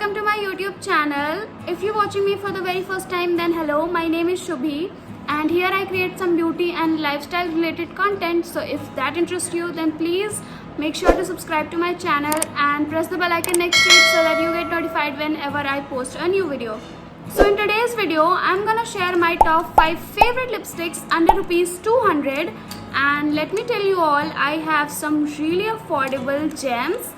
welcome to my YouTube channel. If you're watching me for the very first time, then hello, my name is Shubhi and here I create some beauty and lifestyle related content. So if that interests you, then please make sure to subscribe to my channel and press the bell icon next to it so that you get notified whenever I post a new video. So in today's video, I'm gonna share my top 5 favorite lipsticks under rupees 200, and let me tell you all, I have some really affordable gems.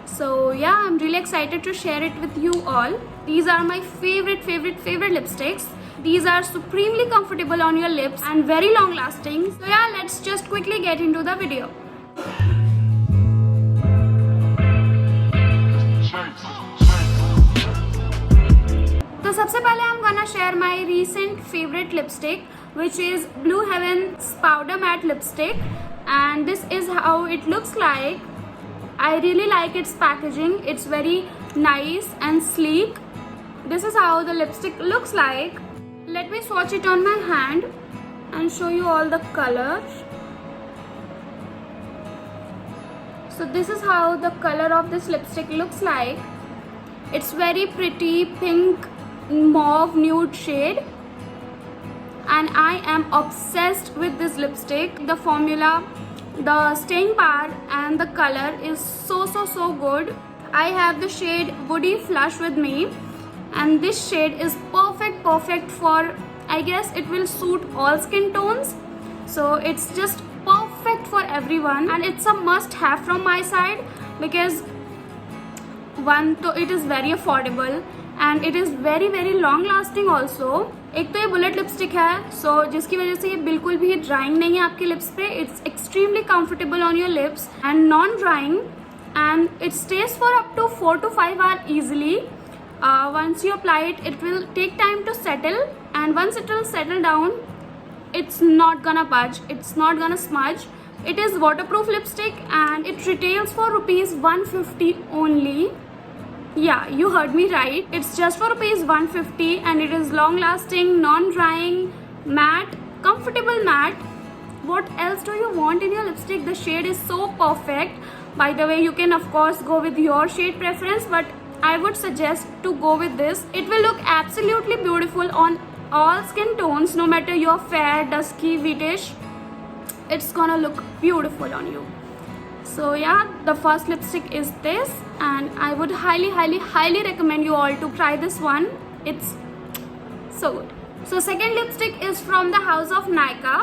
So yeah, I'm really excited to share it with you all. These are my favorite lipsticks. These are supremely comfortable on your lips and very long lasting. So yeah, let's just quickly get into the video. तो सबसे पहले I'm gonna share my recent favorite lipstick, which is Blue Heaven's Powder Matte Lipstick, and this is how it looks like. I really like its packaging. It's very nice and sleek. This is how the lipstick looks like. Let me swatch it on my hand and show you all the colors. So this is how the color of this lipstick looks like. It's very pretty pink mauve nude shade, and I am obsessed with this lipstick. The formula, the staying power and the color is so good. I have the shade Woody Flush with me, and this shade is perfect for, I guess it will suit all skin tones. So it's just perfect for everyone, and it's a must have from my side because one, तो it is very affordable and it is very long lasting also. एक तो ये bullet lipstick है, सो जिसकी वजह से ये बिल्कुल भी ड्राइंग नहीं है आपके लिप्स पे. It's extremely comfortable on your lips and non drying, and it stays for up to 4 to 5 hours easily. Once you apply it, it will take time to settle, and once it will settle down, it's not gonna budge, it's not gonna smudge. It is waterproof lipstick and it retails for rupees 150 only. Yeah, you heard me right. It's just for rupees 150 and it is long lasting, non-drying, matte, comfortable matte. What else do you want in your lipstick? The shade is so perfect. By the way, you can of course go with your shade preference, but I would suggest to go with this. It will look absolutely beautiful on all skin tones, no matter you're fair, dusky, wheatish. It's gonna look beautiful on you. So yeah, the first lipstick is this, and I would highly recommend you all to try this one. It's so good. So second lipstick is from the house of Nykaa.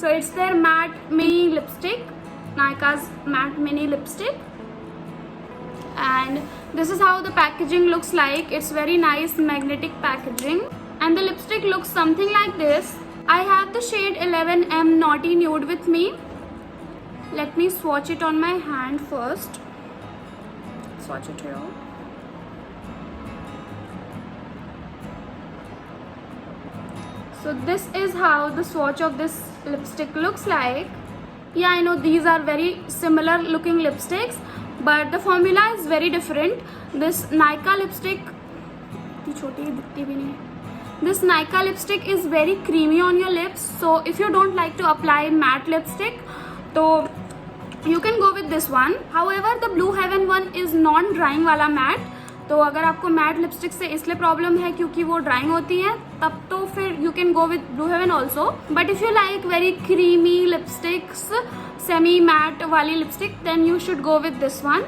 So it's their matte mini lipstick, Nykaa's matte mini lipstick, and this is how the packaging looks like. It's very nice magnetic packaging, and the lipstick looks something like this. I have the shade 11M Naughty Nude with me. Let me swatch it on my hand first. Swatch it here. So this is how the swatch of this lipstick looks like. Yeah, I know these are very similar looking lipsticks, but the formula is very different. This Nykaa lipstick, this Nykaa lipstick is very creamy on your lips. So if you don't like to apply matte lipstick, so you can go with this one. However, the Blue Heaven one is non-drying वाला matte. तो अगर आपको matte lipstick से इसलिए problem है क्योंकि वो drawing होती है, तब तो फिर you can go with blue heaven also. But if you like very creamy lipsticks, semi matte वाली lipstick, then you should go with this one.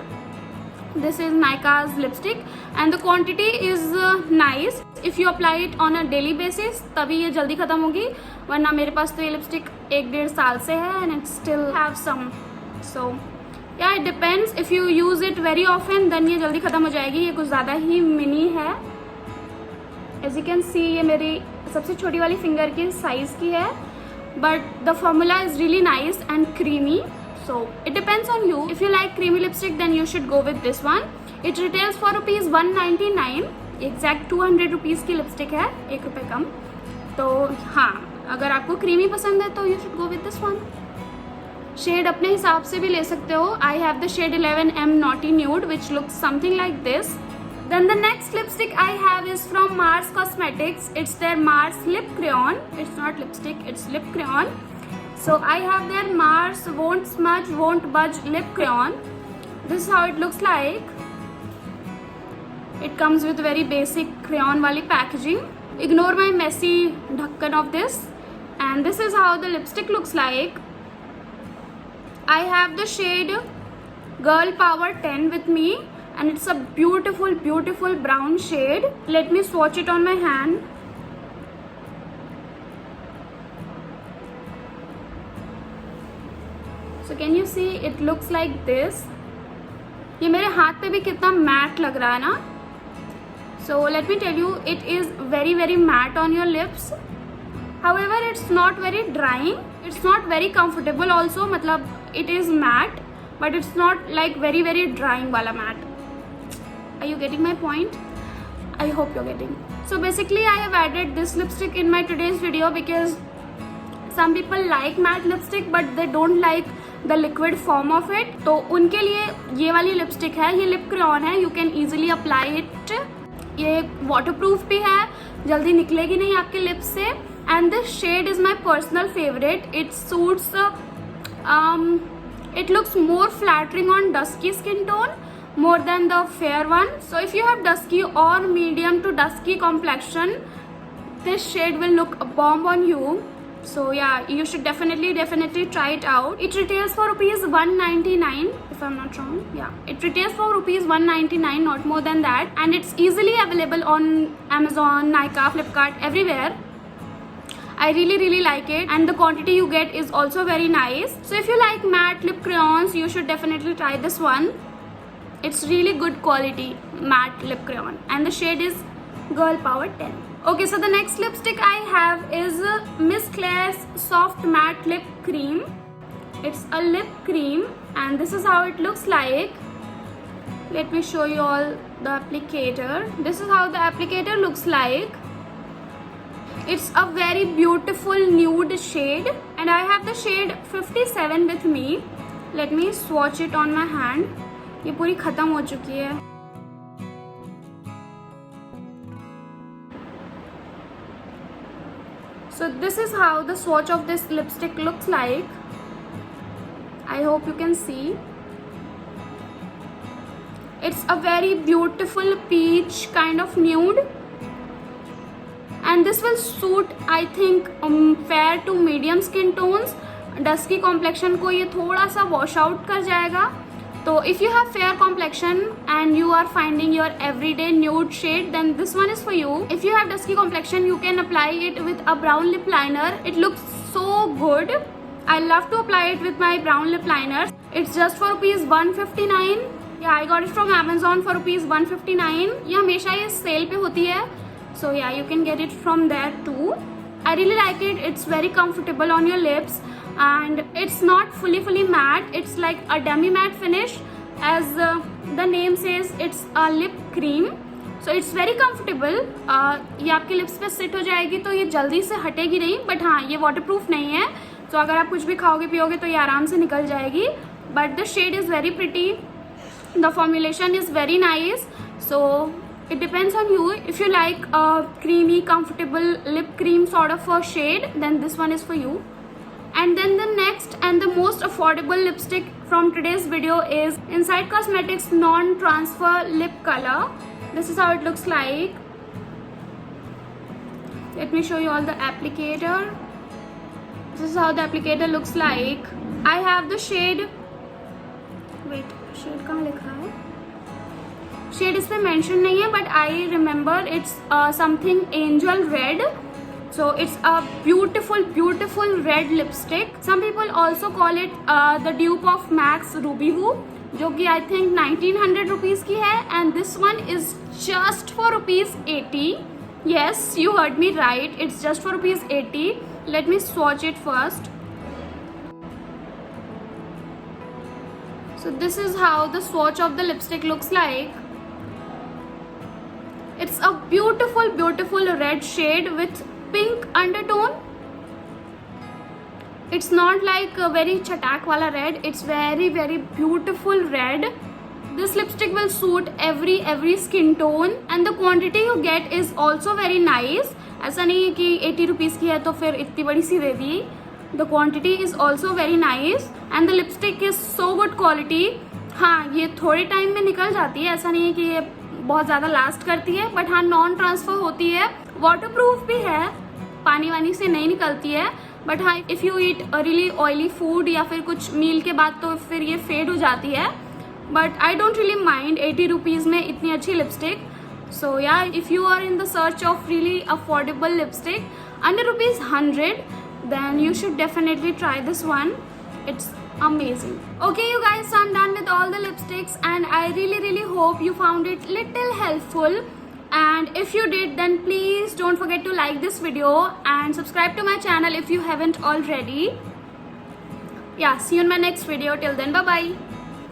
This is Nykaa's lipstick and the quantity is nice. If you apply it on a daily basis, तभी ये जल्दी खत्म होगी, वरना मेरे पास तो ये लिपस्टिक 1-1.5 साल से है and it still have some. So yeah, it depends. If you use it very often, then ये जल्दी खत्म हो जाएगी. ये कुछ ज़्यादा ही मिनी है. As you can see, ये मेरी सबसे छोटी वाली फिंगर की साइज़ की है, but the formula is really nice and creamy. So it depends on you. If you like creamy lipstick, then you should go with this one. It retails for rupees 199. Exact 200 rupees की lipstick है, 1 रुपये कम. तो हाँ, अगर आपको creamy पसंद है तो you should go with this one. Shade अपने हिसाब से भी ले सकते हो. I have the shade 11M Naughty Nude, which looks something like this. Then the next lipstick I have is from Mars Cosmetics. It's their Mars Lip Crayon. It's not lipstick, it's lip crayon. So I have their Mars Won't Smudge Won't Budge Lip Crayon. This is how it looks like. It comes with very basic crayon wali packaging. Ignore my messy dhakkan of this. And this is how the lipstick looks like. I have the shade Girl Power 10 with me, and it's a beautiful, beautiful brown shade. Let me swatch it on my hand. So can you see it looks like this? ये मेरे हाथ पे भी कितना mat लग रहा है ना. So let me tell you, it is very very matte on your lips. However, it's not very drying. It's not very comfortable also. मतलब it is matte, but it's not like very very drying वाला matte. Are you getting my point? I hope you're getting. So basically, I have added this lipstick in my today's video because some people like matte lipstick but they don't like the liquid form of it. तो उनके लिए ये वाली lipstick है. ये lip crayon है. You can easily apply it. ये waterproof भी है, जल्दी निकलेगी नहीं आपके लिप्स से. And this shade is my personal favorite. It suits it looks more flattering on dusky skin tone more than the fair one. So if you have dusky or medium to dusky complexion, this shade will look a bomb on you. So yeah, you should definitely try it out. It retails for rupees 199 if I'm not wrong. Yeah, it retails for rupees 199, not more than that, and it's easily available on Amazon, Nykaa, Flipkart, everywhere. I really like it, and the quantity you get is also very nice. So if you like matte lip crayons, you should definitely try this one. It's really good quality matte lip crayon, and the shade is Girl Power 10. Okay, so the next lipstick I have is Miss Claire's Soft Matte Lip Cream. It's a lip cream, and this is how it looks like. Let me show you all the applicator. This is how the applicator looks like. It's a very beautiful nude shade, and I have the shade 57 with me. Let me swatch it on my hand. ये पूरी खत्म हो चुकी है. So this is how the swatch of this lipstick looks like. I hope you can see. It's a very beautiful peach kind of nude, and this will suit I think fair to medium skin tones. Dusky complexion को ये थोड़ा सा wash out कर जाएगा. So if you have fair complexion and you are finding your everyday nude shade, then this one is for you. If you have dusky complexion, you can apply it with a brown lip liner. It looks so good. I love to apply it with my brown lip liner. It's just for rupees 159. Yeah, I got it from Amazon for rupees 159. ये हमेशा ये sale पे होती है. So yeah, you can get it from there too. I really like it. It's very comfortable on your lips, and it's not fully matte. It's like a demi matte finish, as the name says. It's a lip cream, so it's very comfortable. ये आपके lips पे seat हो जाएगी तो ये जल्दी से हटेगी नहीं, बट हाँ ये वाटरप्रूफ नहीं है, तो अगर आप कुछ भी खाओगे पियोगे तो ये आराम से निकल जाएगी. But the shade is very pretty. The formulation is very nice. So it depends on you. If you like a creamy, comfortable lip cream sort of a shade, then this one is for you. And then the next and the most affordable lipstick from today's video is Inside Cosmetics Non-Transfer Lip Color. This is how it looks like. Let me show you all the applicator. This is how the applicator looks like. I have the shade. Wait, shade कहाँ लिखा है? Shade इस पे mention नहीं है, but I remember it's something angel red. So it's a beautiful red lipstick. Some people also call it the dupe of MAC's Ruby Woo, जो कि I think 1900 rupees की है, and this one is just for rupees 80. Yes, you heard me right. It's just for rupees 80. Let me swatch it first. So this is how the swatch of the lipstick looks like. It's a beautiful red shade with pink undertone. It's not like a very chatak wala red. It's very beautiful red. This lipstick will suit every skin tone, and the quantity you get is also very nice. ऐसा नहीं है कि 80 rupees की है तो फिर इतनी बड़ी सी दे दी. The quantity is also very nice, and the lipstick is so good quality. हाँ, ये थोड़े टाइम में निकल जाती है. ऐसा नहीं है कि ये बहुत ज़्यादा लास्ट करती है, बट हाँ नॉन ट्रांसफ़र होती है, वाटरप्रूफ भी है, पानी वानी से नहीं निकलती है। बट हाँ if you eat really oily food या फिर कुछ मील के बाद तो फिर ये फेड हो जाती है, but I don't really mind 80 rupees में इतनी अच्छी लिपस्टिक। सो या if you are in the search of really affordable lipstick under ₹100, then you should definitely try this one. It's amazing. Okay you guys, so I'm done with all the lipsticks and I really hope you found it little helpful, and if you did then please don't forget to like this video and subscribe to my channel if you haven't already. Yeah, see you in my next video. Till then, bye bye.